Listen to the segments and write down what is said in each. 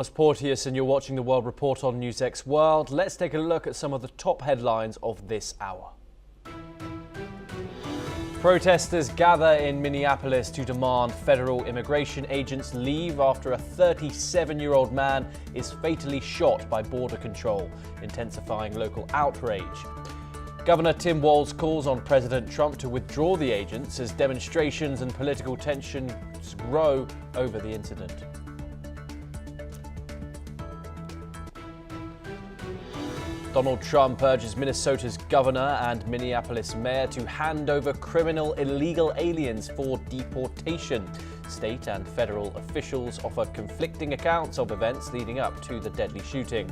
I'm Porteous and you're watching the World Report on NewsX World. Let's take a look at some of the top headlines of this hour. Protesters gather in Minneapolis to demand federal immigration agents leave after a 37-year-old man is fatally shot by Border Control, intensifying local outrage. Governor Tim Walz calls on President Trump to withdraw the agents as demonstrations and political tensions grow over the incident. Donald Trump urges Minnesota's governor and Minneapolis mayor to hand over criminal illegal aliens for deportation. State and federal officials offer conflicting accounts of events leading up to the deadly shooting.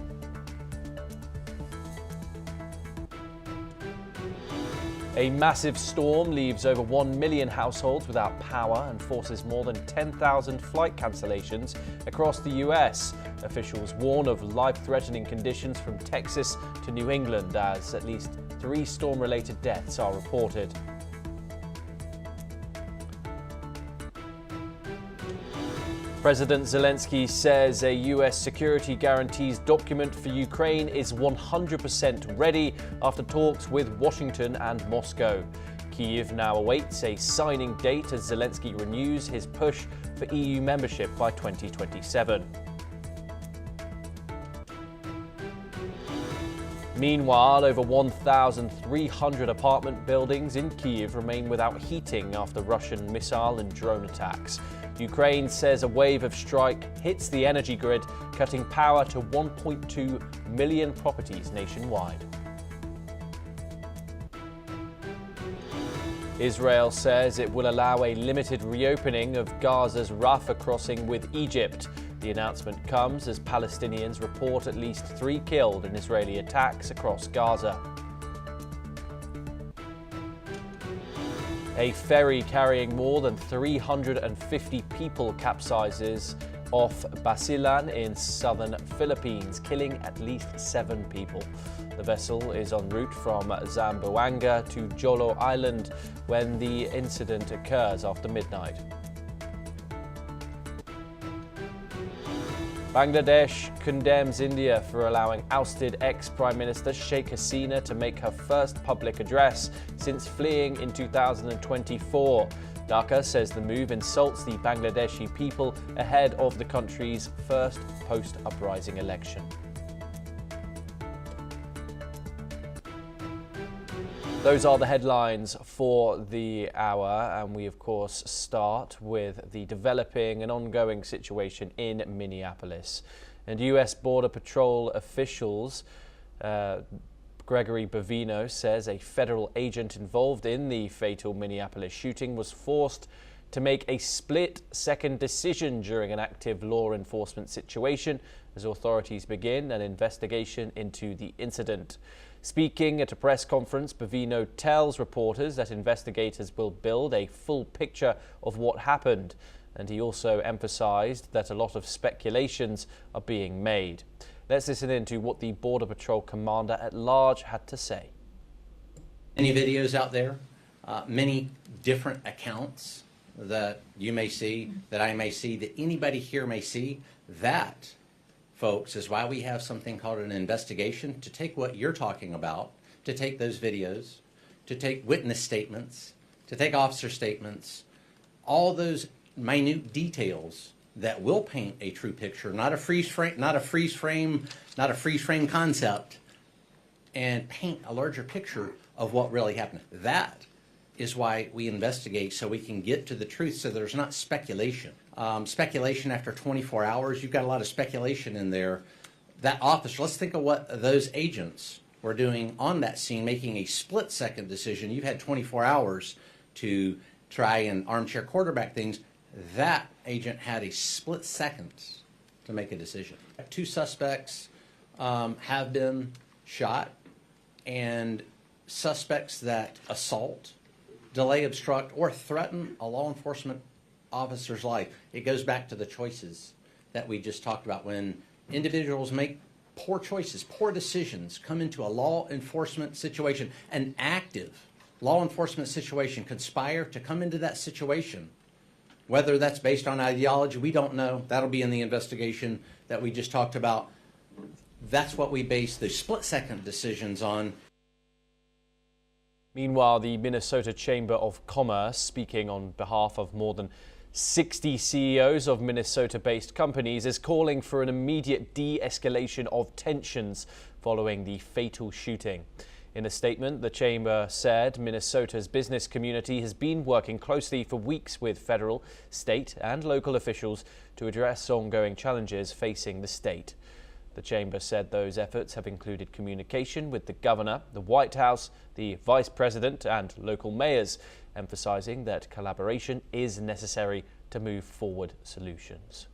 A massive storm leaves over 1 million households without power and forces more than 10,000 flight cancellations across the U.S. Officials warn of life-threatening conditions from Texas to New England as at least 3 storm-related deaths are reported. President Zelensky says a U.S. security guarantees document for Ukraine is 100% ready after talks with Washington and Moscow. Kyiv now awaits a signing date as Zelensky renews his push for EU membership by 2027. Meanwhile, over 1,300 apartment buildings in Kyiv remain without heating after Russian missile and drone attacks. Ukraine says a wave of strike hits the energy grid, cutting power to 1.2 million properties nationwide. Israel says it will allow a limited reopening of Gaza's Rafah crossing with Egypt. The announcement comes as Palestinians report at least 3 killed in Israeli attacks across Gaza. A ferry carrying more than 350 people capsizes off Basilan in southern Philippines, killing at least 7 people. The vessel is en route from Zamboanga to Jolo Island when the incident occurs after midnight. Bangladesh condemns India for allowing ousted ex-Prime Minister Sheikh Hasina to make her first public address since fleeing in 2024. Dhaka says the move insults the Bangladeshi people ahead of the country's first post-uprising election. Those are the headlines for the hour, and we of course start with the developing and ongoing situation in Minneapolis. And U.S. Border Patrol officials, Gregory Bovino, says a federal agent involved in the fatal Minneapolis shooting was forced to make a split-second decision during an active law enforcement situation as authorities begin an investigation into the incident. Speaking at a press conference, Bovino tells reporters that investigators will build a full picture of what happened, and he also emphasized that a lot of speculations are being made. Let's listen in to what the Border Patrol commander at large had to say. Many videos out there, many different accounts that you may see, that I may see, that anybody here may see. That, folks, is why we have something called an investigation, to take what you're talking about, to take those videos, to take witness statements, to take officer statements, all those minute details that will paint a true picture, not a freeze frame concept, and paint a larger picture of what really happened. That is why we investigate, so we can get to the truth, so there's not speculation. Speculation after 24 hours, you've got a lot of speculation in there. That officer, let's think of what those agents were doing on that scene, making a split-second decision. You've had 24 hours to try and armchair quarterback things. That agent had a split second to make a decision. 2 suspects have been shot, and suspects that assault, delay, obstruct, or threaten a law enforcement officer's life. It goes back to the choices that we just talked about. When individuals make poor choices, poor decisions, come into a law enforcement situation, an active law enforcement situation, conspire to come into that situation, whether that's based on ideology, we don't know. That'll be in the investigation that we just talked about, that's what we base the split-second decisions on. Meanwhile, the Minnesota Chamber of Commerce, speaking on behalf of more than 60 CEOs of Minnesota-based companies, is calling for an immediate de-escalation of tensions following the fatal shooting. In a statement, the chamber said Minnesota's business community has been working closely for weeks with federal, state and local officials to address ongoing challenges facing the state. The chamber said those efforts have included communication with the governor, the White House, the vice president and local mayors, emphasizing that collaboration is necessary to move forward solutions.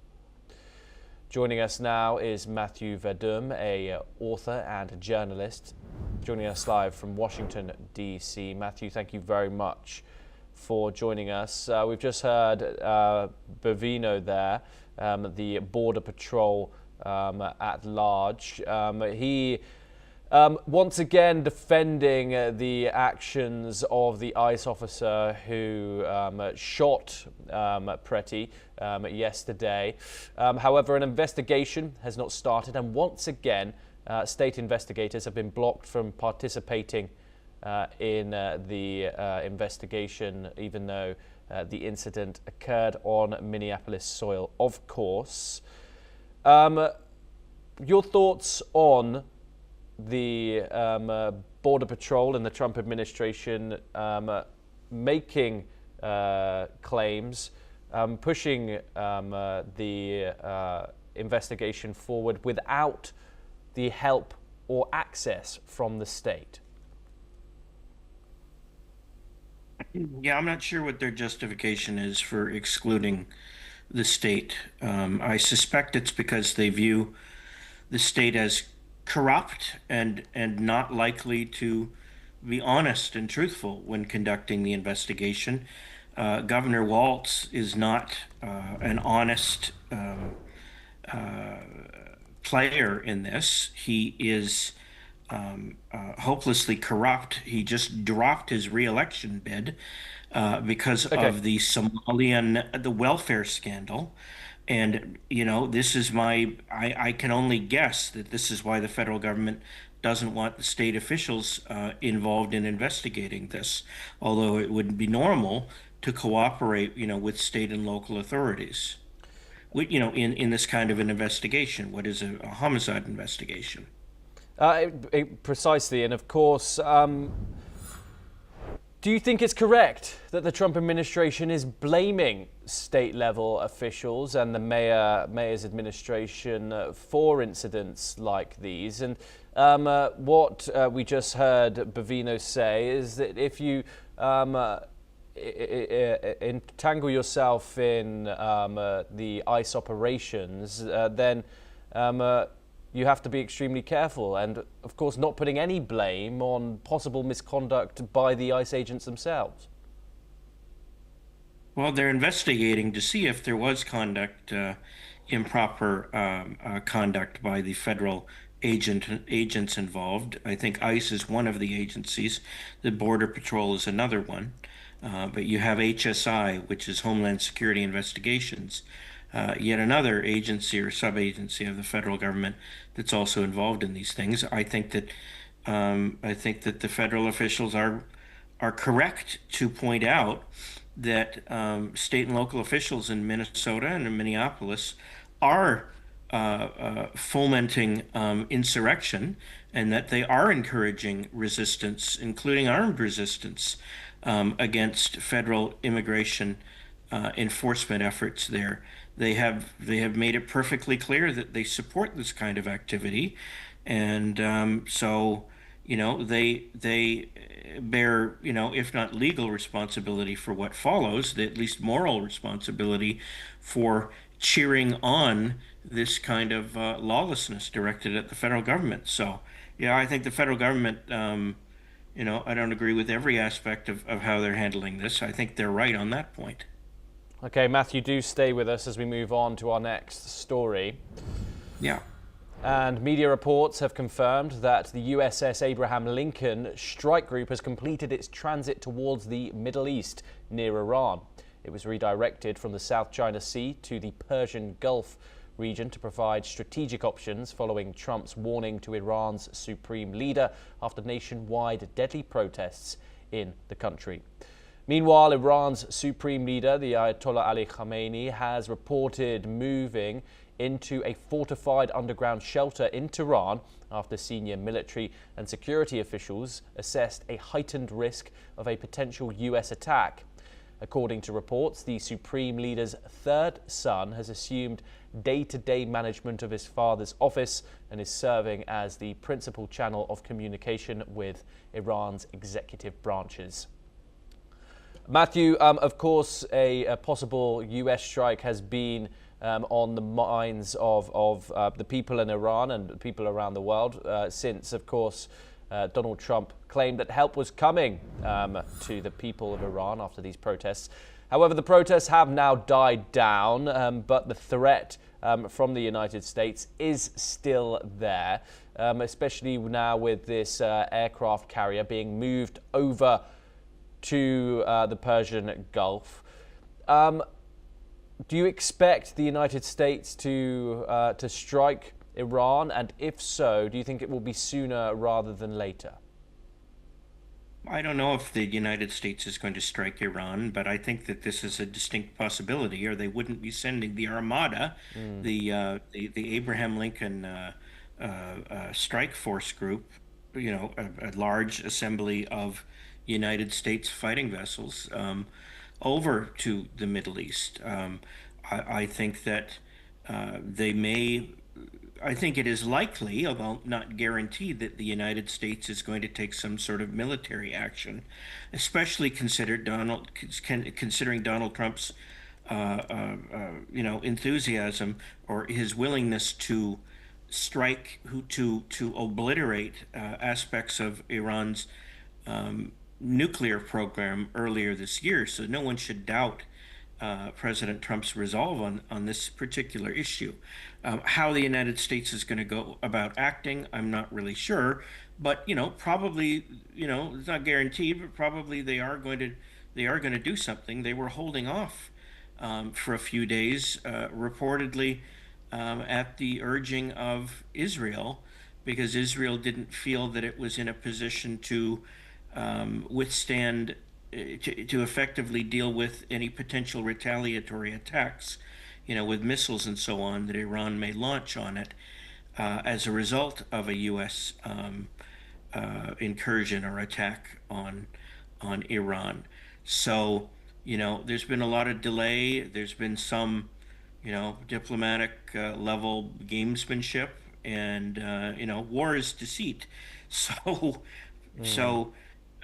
Joining us now is Matthew Verdum, an author and journalist, joining us live from Washington, D.C. Matthew, thank you very much for joining us. We've just heard Bovino there, the Border Patrol at large. He once again defending the actions of the ICE officer who shot Pretty yesterday. However, an investigation has not started, and once again, state investigators have been blocked from participating in the investigation, even though the incident occurred on Minneapolis soil, of course. Your thoughts on the Border Patrol and the Trump administration making claims, pushing the investigation forward without the help or access from the state? Yeah, I'm not sure what their justification is for excluding the state. I suspect it's because they view the state as corrupt and not likely to be honest and truthful when conducting the investigation. Governor Walz is not an honest player in this. He is hopelessly corrupt. He just dropped his re-election bid because of the the welfare scandal. And, you know, this is I can only guess that this is why the federal government doesn't want the state officials involved in investigating this, although it would be normal to cooperate, you know, with state and local authorities, you know, in this kind of an investigation. What is a homicide investigation? Precisely, and of course, do you think it's correct that the Trump administration is blaming state-level officials and the mayor's administration for incidents like these? And what we just heard Bovino say is that if you entangle yourself in the ICE operations, then you have to be extremely careful, and of course not putting any blame on possible misconduct by the ICE agents themselves. Well, they're investigating to see if there was improper conduct by the federal agents involved. I think ICE is one of the agencies. The Border Patrol is another one. But you have HSI, which is Homeland Security Investigations, yet another agency or sub-agency of the federal government that's also involved in these things. I think that the federal officials are correct to point out that state and local officials in Minnesota and in Minneapolis are fomenting insurrection, and that they are encouraging resistance, including armed resistance, against federal immigration enforcement efforts there. They have made it perfectly clear that they support this kind of activity, and so, you know, they bear, you know, if not legal responsibility for what follows, at least moral responsibility for cheering on this kind of lawlessness directed at the federal government. So, yeah, I think the federal government, you know, I don't agree with every aspect of how they're handling this. I think they're right on that point. Okay, Matthew, do stay with us as we move on to our next story. Yeah. And media reports have confirmed that the USS Abraham Lincoln strike group has completed its transit towards the Middle East near Iran. It was redirected from the South China Sea to the Persian Gulf region to provide strategic options following Trump's warning to Iran's supreme leader after nationwide deadly protests in the country. Meanwhile, Iran's supreme leader, the Ayatollah Ali Khamenei, has reported moving into a fortified underground shelter in Tehran after senior military and security officials assessed a heightened risk of a potential US attack. According to reports, the supreme leader's third son has assumed day-to-day management of his father's office and is serving as the principal channel of communication with Iran's executive branches. Matthew, of course, a possible US strike has been on the minds of the people in Iran and the people around the world since, of course, Donald Trump claimed that help was coming to the people of Iran after these protests. However, the protests have now died down, but the threat from the United States is still there, especially now with this aircraft carrier being moved over to the Persian Gulf. Do you expect the United States to strike Iran? And if so, do you think it will be sooner rather than later? I don't know if the United States is going to strike Iran, but I think that this is a distinct possibility, or they wouldn't be sending the Armada, the Abraham Lincoln strike force group, a large assembly of United States fighting vessels over to the Middle East. I think that I think it is likely, although not guaranteed, that the United States is going to take some sort of military action, especially considering Donald Trump's enthusiasm or his willingness to strike, to obliterate aspects of Iran's nuclear program earlier this year. So no one should doubt President Trump's resolve on this particular issue. How the United States is going to go about acting, I'm not really sure, but probably, it's not guaranteed, but probably they are going to do something. They were holding off for a few days, reportedly at the urging of Israel, because Israel didn't feel that it was in a position to withstand, to effectively deal with any potential retaliatory attacks, with missiles and so on that Iran may launch on it as a result of a U.S. Incursion or attack on Iran. So, there's been a lot of delay. There's been some, diplomatic level gamesmanship, and war is deceit. So,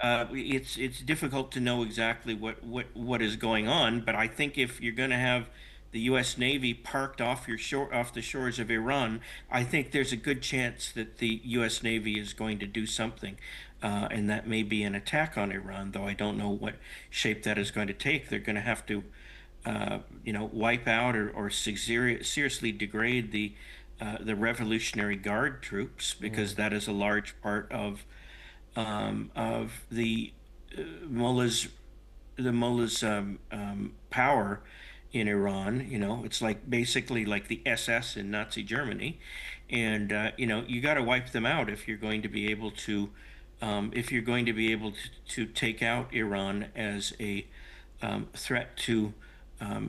it's difficult to know exactly what is going on. But I think if you're going to have the U.S. Navy parked off the shores of Iran, I think there's a good chance that the U.S. Navy is going to do something, and that may be an attack on Iran. Though I don't know what shape that is going to take. They're going to have to, wipe out or seriously degrade the Revolutionary Guard troops, because that is a large part of the mullahs' power in Iran. It's basically like the SS in Nazi Germany, and you got to wipe them out if you're going to be able to take out Iran as a threat to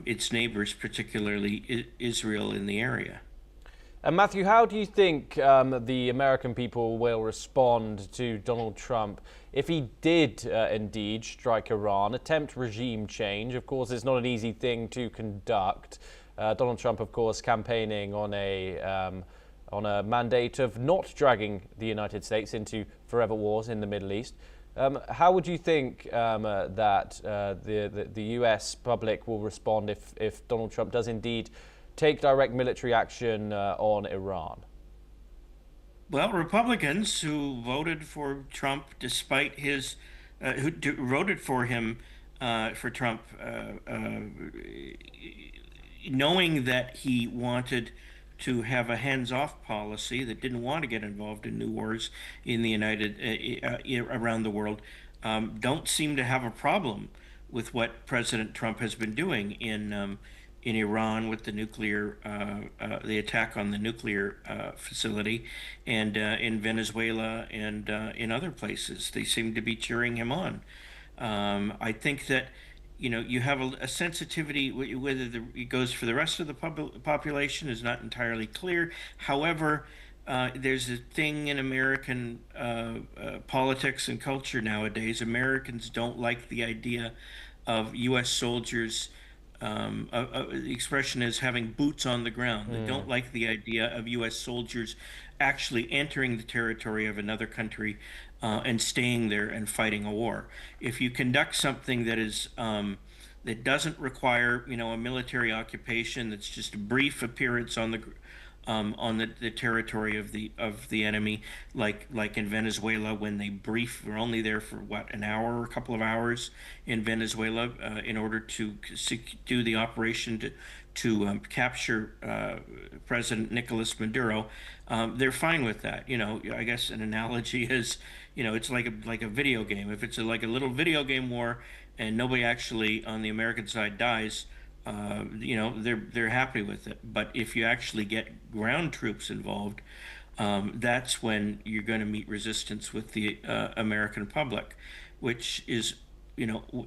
its neighbors, particularly Israel in the area. And Matthew, how do you think the American people will respond to Donald Trump if he did indeed strike Iran, attempt regime change? Of course, it's not an easy thing to conduct. Donald Trump, of course, campaigning on a mandate of not dragging the United States into forever wars in the Middle East. How would you think that the U.S. public will respond if Donald Trump does indeed take direct military action on Iran? Well, Republicans who voted for Trump despite his, voted for him, for Trump, knowing that he wanted to have a hands-off policy, that didn't want to get involved in new wars in the around the world, don't seem to have a problem with what President Trump has been doing in Iran with the attack on the nuclear facility, and in Venezuela and in other places. They seem to be cheering him on. I think that you have a sensitivity. Whether it goes for the rest of the population is not entirely clear. However, there's a thing in American politics and culture nowadays. Americans don't like the idea of U.S. soldiers. The expression is having boots on the ground. They don't like the idea of U.S. soldiers actually entering the territory of another country and staying there and fighting a war. If you conduct something that is that doesn't require a military occupation, that's just a brief appearance on the territory of the enemy, like in Venezuela, when they were only there for an hour or a couple of hours in Venezuela in order to do the operation to capture President Nicolas Maduro. They're fine with that. I guess an analogy is, it's like a video game. If it's like a little video game war and nobody actually on the American side dies, they're happy with it. But if you actually get ground troops involved, that's when you're going to meet resistance with the American public, which is,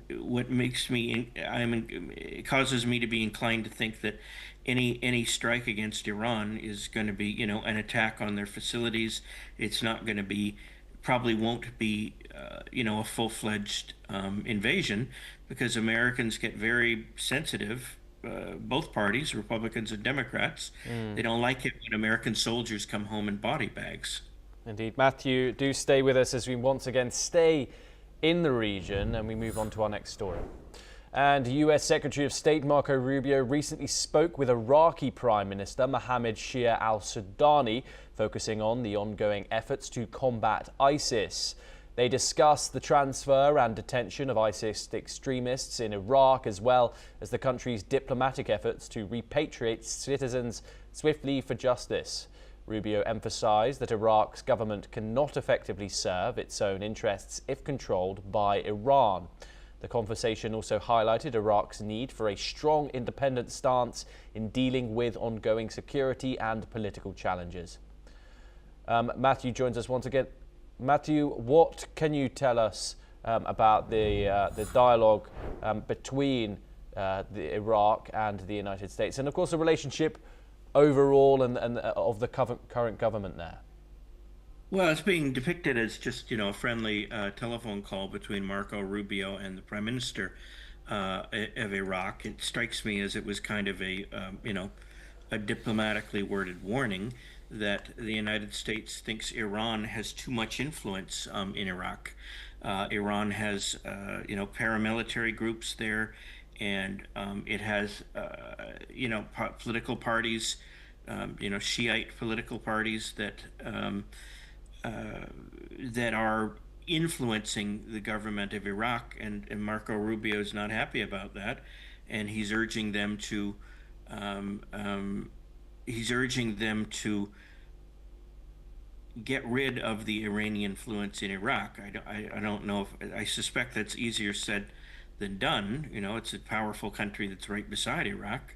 what makes me, it causes me to be inclined to think that any strike against Iran is going to be, an attack on their facilities. It's not going to be, probably won't be, a full-fledged invasion, because Americans get very sensitive, both parties, Republicans and Democrats. They don't like it when American soldiers come home in body bags. Indeed. Matthew, do stay with us as we once again stay in the region and we move on to our next story. And US Secretary of State Marco Rubio recently spoke with Iraqi Prime Minister Mohammed Shiaa al-Sudani, focusing on the ongoing efforts to combat ISIS. They discussed the transfer and detention of ISIS extremists in Iraq, as well as the country's diplomatic efforts to repatriate citizens swiftly for justice. Rubio emphasized that Iraq's government cannot effectively serve its own interests if controlled by Iran. The conversation also highlighted Iraq's need for a strong independent stance in dealing with ongoing security and political challenges. Matthew joins us once again. Matthew, what can you tell us about the dialogue between Iraq and the United States, and of course the relationship overall and of the current government there? Well, it's being depicted as just a friendly telephone call between Marco Rubio and the Prime Minister of Iraq. It strikes me as it was kind of a diplomatically worded warning that the United States thinks Iran has too much influence in Iraq. Iran has, paramilitary groups there, and it has, political parties, Shiite political parties that that are influencing the government of Iraq, and Marco Rubio is not happy about that, and he's urging them to get rid of the Iranian influence in Iraq. I don't know if, I suspect that's easier said than done. It's a powerful country that's right beside Iraq,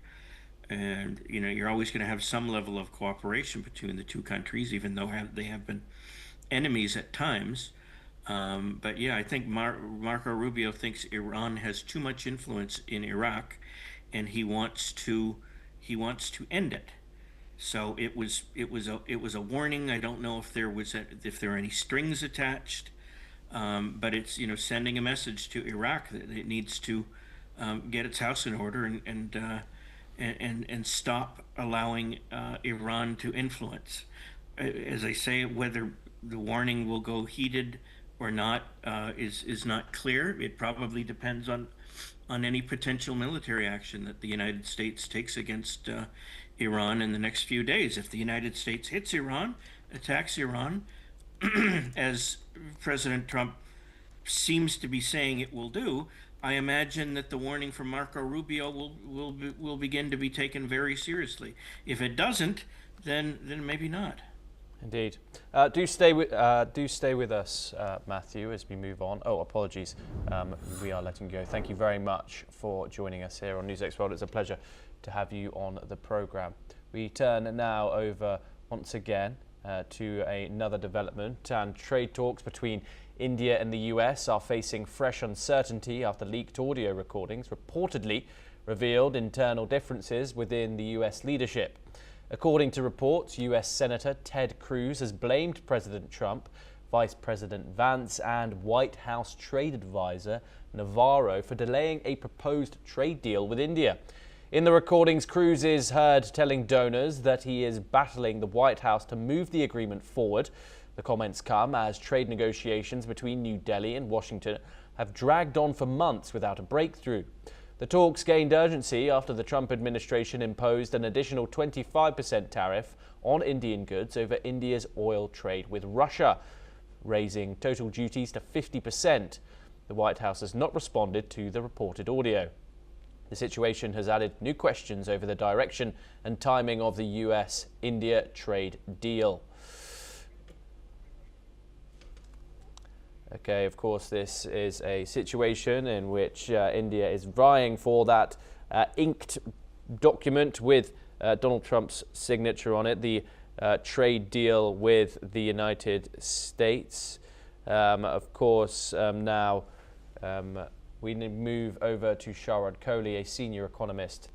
and you're always going to have some level of cooperation between the two countries, even though they have been enemies at times. But yeah, I think Marco Rubio thinks Iran has too much influence in Iraq, and he wants to end it. So it was a warning. I don't know if there are any strings attached, but it's sending a message to Iraq that it needs to get its house in order and stop allowing Iran to influence. As I say, whether the warning will go heeded or not is not clear. It probably depends on any potential military action that the United States takes against Iran in the next few days. If the United States hits Iran, attacks Iran, as President Trump seems to be saying it will do, I imagine that the warning from Marco Rubio will begin to be taken very seriously. If it doesn't, then maybe not. Indeed. Do stay with us, Matthew, as we move on. Oh, apologies. We are letting you go. Thank you very much for joining us here on NewsX World. It's a pleasure to have you on the programme. We turn now over once again to another development, and trade talks between India and the US are facing fresh uncertainty after leaked audio recordings reportedly revealed internal differences within the US leadership. According to reports, US Senator Ted Cruz has blamed President Trump, Vice President Vance and White House trade advisor Navarro for delaying a proposed trade deal with India. In the recordings, Cruz is heard telling donors that he is battling the White House to move the agreement forward. The comments come as trade negotiations between New Delhi and Washington have dragged on for months without a breakthrough. The talks gained urgency after the Trump administration imposed an additional 25% tariff on Indian goods over India's oil trade with Russia, raising total duties to 50%. The White House has not responded to the reported audio. The situation has added new questions over the direction and timing of the US-India trade deal. Okay, of course, this is a situation in which India is vying for that inked document with Donald Trump's signature on it, the trade deal with the United States. Of course, now we move over to Shiaa Kohli, a senior economist.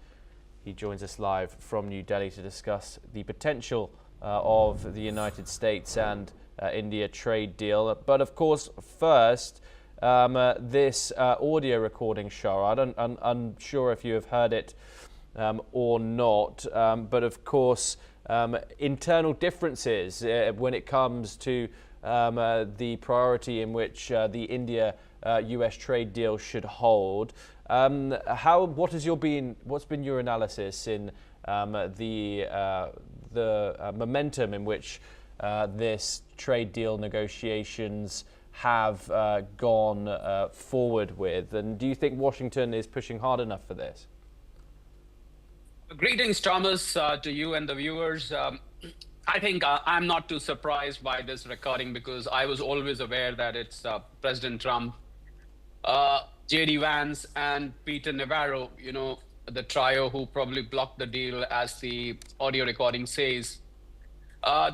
He joins us live from New Delhi to discuss the potential of the United States and India trade deal. But of course, first, this audio recording, Shiaa, I'm unsure if you have heard it or not, but of course, internal differences when it comes to the priority in which the India-US trade deal should hold. What's been your analysis in the momentum in which this trade deal negotiations have gone forward with, and do you think Washington is pushing hard enough for this? Greetings, Thomas, to you and the viewers. I think I'm not too surprised by this recording because I was always aware that it's President Trump, J.D. Vance, and Peter Navarro, the trio who probably blocked the deal, as the audio recording says.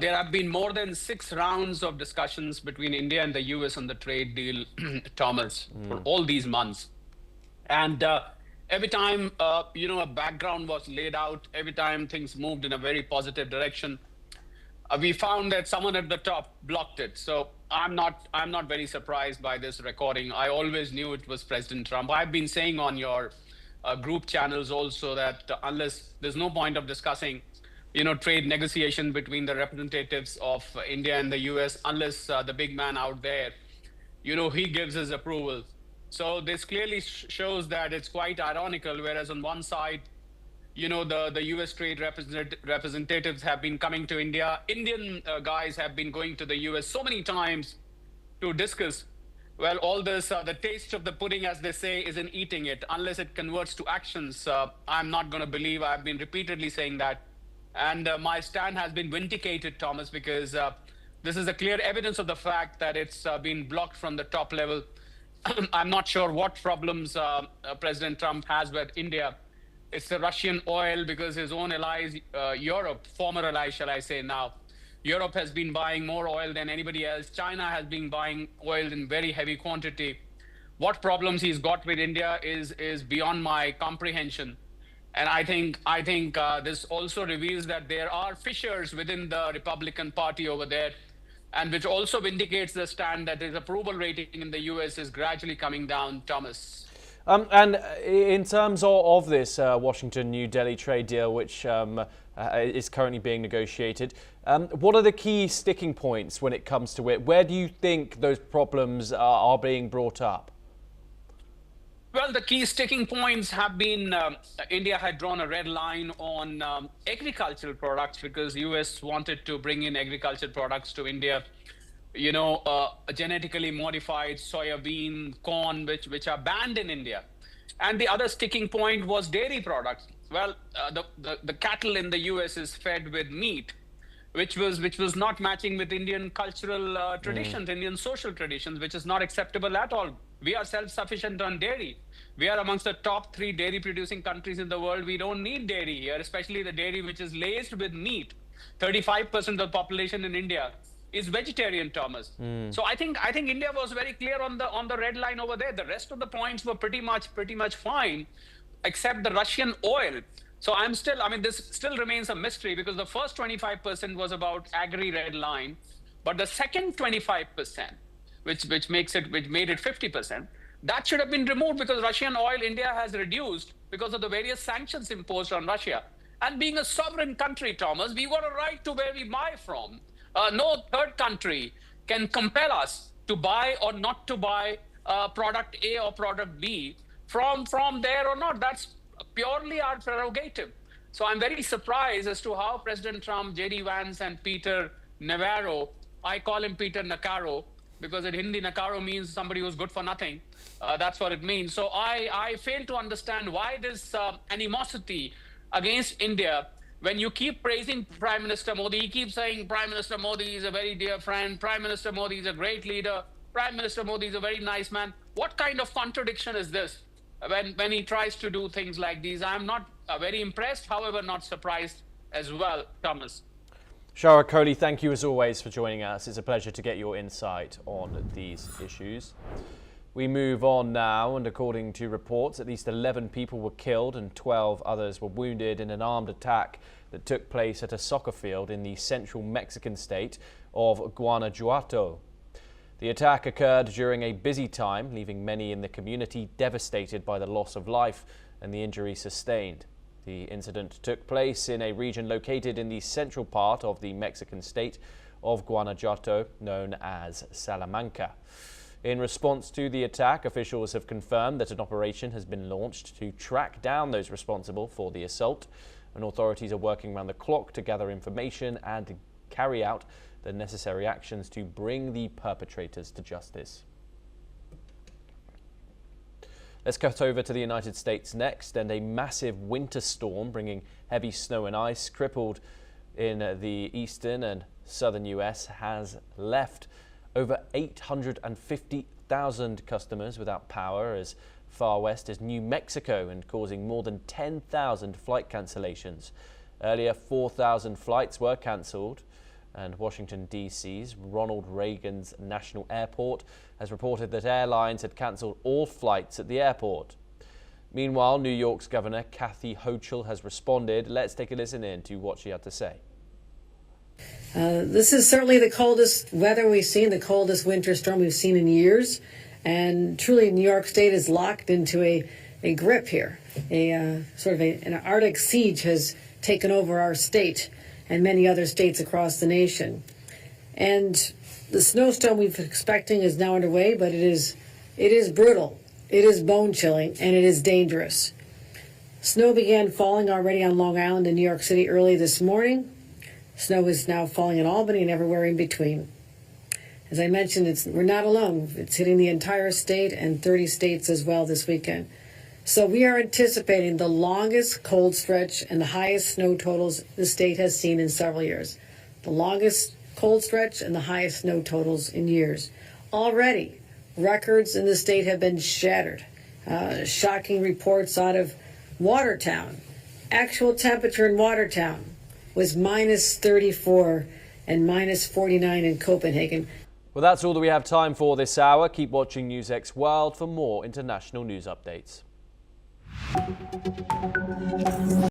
There have been more than 6 rounds of discussions between India and the US on the trade deal, Thomas, for all these months. And every time, a background was laid out, every time things moved in a very positive direction, we found that someone at the top blocked it. So I'm not very surprised by this recording. I always knew it was President Trump. I've been saying on your group channels also that unless there's no point of discussing trade negotiation between the representatives of India and the US, unless the big man out there, he gives his approval. So this clearly shows that it's quite ironical, whereas on one side, the US trade representatives have been coming to India. Indian guys have been going to the US so many times to discuss. Well, all this, the taste of the pudding, as they say, is in eating it. Unless it converts to actions, I'm not going to believe. I've been repeatedly saying that. And my stand has been vindicated, Thomas, because this is a clear evidence of the fact that it's been blocked from the top level. I'm not sure what problems President Trump has with India. It's the Russian oil, because his own allies, Europe, former allies, shall I say now, Europe has been buying more oil than anybody else. China has been buying oil in very heavy quantity. What problems he's got with India is beyond my comprehension. And I think this also reveals that there are fissures within the Republican Party over there, and which also vindicates the stand that his approval rating in the US is gradually coming down, Thomas. And in terms of this Washington-New Delhi trade deal, which is currently being negotiated, what are the key sticking points when it comes to it? Where do you think those problems are being brought up? Well, the key sticking points have been India had drawn a red line on agricultural products because US wanted to bring in agricultural products to India, genetically modified soybean, corn, which are banned in India. And the other sticking point was dairy products. Well, the cattle in the US is fed with meat, which was not matching with Indian cultural traditions, Indian social traditions, which is not acceptable at all. We are self-sufficient on dairy. We are amongst the top 3 dairy-producing countries in the world. We don't need dairy here, especially the dairy which is laced with meat. 35% of the population in India is vegetarian, Thomas. So I think India was very clear on the red line over there. The rest of the points were pretty much fine, except the Russian oil. So I mean, this still remains a mystery because the first 25% was about agri red line, but the second 25%, which made it 50%, that should have been removed because Russian oil India has reduced because of the various sanctions imposed on Russia. And being a sovereign country, Thomas, we got a right to where we buy from. No third country can compel us to buy or not to buy product A or product B from there or not. That's purely our prerogative. So I'm very surprised as to how President Trump, J.D. Vance, and Peter Navarro, I call him Peter Nakaro, because in Hindi, Nakaro means somebody who's good for nothing. That's what it means. So I fail to understand why this animosity against India. When you keep praising Prime Minister Modi, he keeps saying Prime Minister Modi is a very dear friend, Prime Minister Modi is a great leader, Prime Minister Modi is a very nice man. What kind of contradiction is this when he tries to do things like these? I'm not very impressed, however, not surprised as well, Thomas. Shiaa Kohli, thank you as always for joining us. It's a pleasure to get your insight on these issues. We move on now, and according to reports, at least 11 people were killed and 12 others were wounded in an armed attack that took place at a soccer field in the central Mexican state of Guanajuato. The attack occurred during a busy time, leaving many in the community devastated by the loss of life and the injury sustained. The incident took place in a region located in the central part of the Mexican state of Guanajuato, known as Salamanca. In response to the attack, officials have confirmed that an operation has been launched to track down those responsible for the assault, and authorities are working around the clock to gather information and to carry out the necessary actions to bring the perpetrators to justice. Let's cut over to the United States next, and a massive winter storm bringing heavy snow and ice crippled in the eastern and southern US has left over 850,000 customers without power as far west as New Mexico, and causing more than 10,000 flight cancellations. Earlier, 4,000 flights were cancelled, and Washington, D.C.'s Ronald Reagan's National Airport has reported that airlines had cancelled all flights at the airport. Meanwhile, New York's Governor Kathy Hochul has responded. Let's take a listen in to what she had to say. This is certainly the coldest weather we've seen, the coldest winter storm we've seen in years. And truly, New York State is locked into a grip here. An Arctic siege has taken over our state and many other states across the nation. And the snowstorm we've been expecting is now underway, but it is brutal, it is bone-chilling, and it is dangerous. Snow began falling already on Long Island in New York City early this morning. Snow is now falling in Albany and everywhere in between. As I mentioned, we're not alone. It's hitting the entire state and 30 states as well this weekend. So we are anticipating the longest cold stretch and the highest snow totals the state has seen in several years. The longest cold stretch and the highest snow totals in years. Already, records in the state have been shattered. Shocking reports out of Watertown. Actual temperature in Watertown was minus 34 and minus 49 in Copenhagen. Well, that's all that we have time for this hour. Keep watching NewsX World for more international news updates.